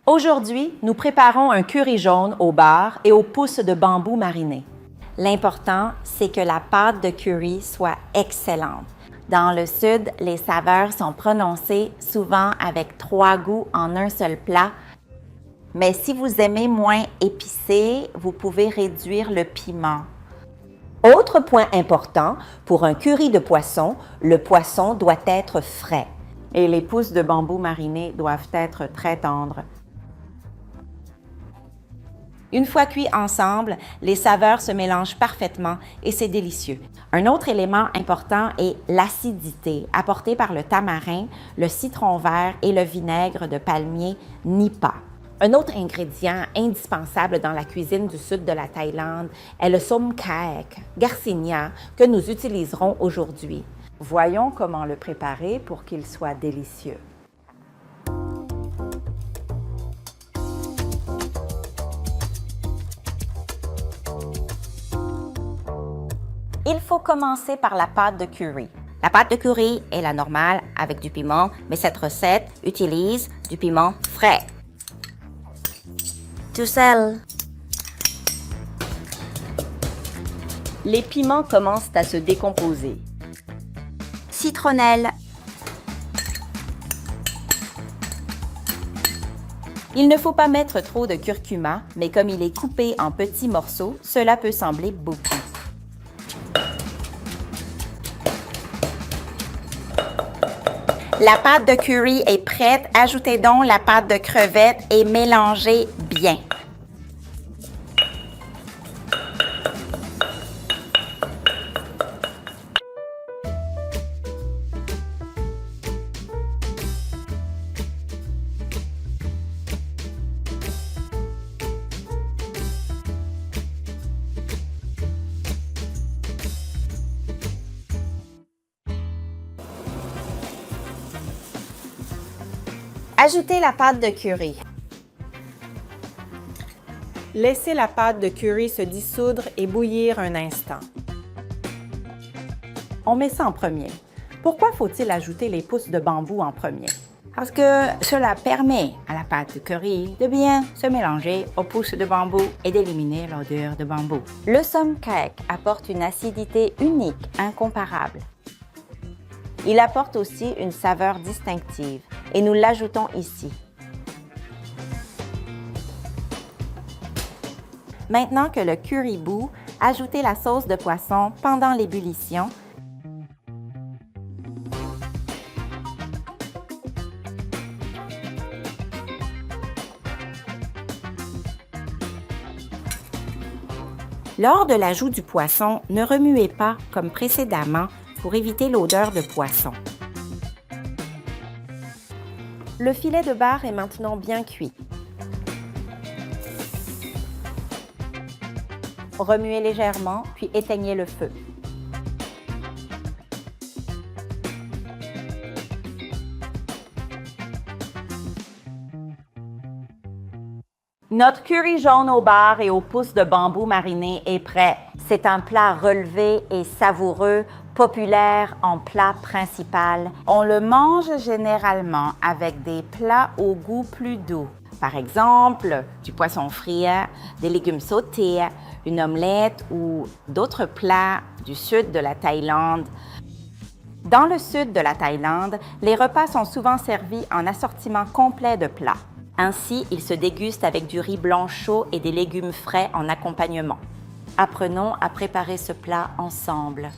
Aujourd'hui, nous préparons un curry jaune au beurre et aux pousses de bambou marinées. L'important, c'est que la pâte de curry soit excellente. Dans le Sud, les saveurs sont prononcées souvent avec 3 goûts en un seul plat. Mais si vous aimez moins épicé, vous pouvez réduire le piment. Autre point important, pour un curry de poisson, le poisson doit être frais. Et les pousses de bambou marinées doivent être très tendres. Une fois cuits ensemble, les saveurs se mélangent parfaitement et c'est délicieux. Un autre élément important est l'acidité apportée par le tamarin, le citron vert et le vinaigre de palmier Nipa. Un autre ingrédient indispensable dans la cuisine du sud de la Thaïlande est le som kaek, Garcinia, que nous utiliserons aujourd'hui. Voyons comment le préparer pour qu'il soit délicieux. Il faut commencer par la pâte de curry. La pâte de curry est la normale avec du piment, mais cette recette utilise du piment frais. Du sel. Les piments commencent à se décomposer. Citronnelle. Il ne faut pas mettre trop de curcuma, mais comme il est coupé en petits morceaux, cela peut sembler beaucoup. La pâte de curry est prête. Ajoutez donc la pâte de crevettes et mélangez bien. Ajoutez la pâte de curry. Laissez la pâte de curry se dissoudre et bouillir un instant. On met ça en premier. Pourquoi faut-il ajouter les pousses de bambou en premier? Parce que cela permet à la pâte de curry de bien se mélanger aux pousses de bambou et d'éliminer l'odeur de bambou. Le som kaek apporte une acidité unique, incomparable. Il apporte aussi une saveur distinctive et nous l'ajoutons ici. Maintenant que le curry bout, ajoutez la sauce de poisson pendant l'ébullition. Lors de l'ajout du poisson, ne remuez pas comme précédemment pour éviter l'odeur de poisson. Le filet de bar est maintenant bien cuit. Remuez légèrement, puis éteignez le feu. Notre curry jaune au bar et aux pousses de bambou marinées est prêt. C'est un plat relevé et savoureux, populaire en plat principal. On le mange généralement avec des plats au goût plus doux. Par exemple, du poisson frit, des légumes sautés, une omelette ou d'autres plats du sud de la Thaïlande. Dans le sud de la Thaïlande, les repas sont souvent servis en assortiment complet de plats. Ainsi, ils se dégustent avec du riz blanc chaud et des légumes frais en accompagnement. Apprenons à préparer ce plat ensemble.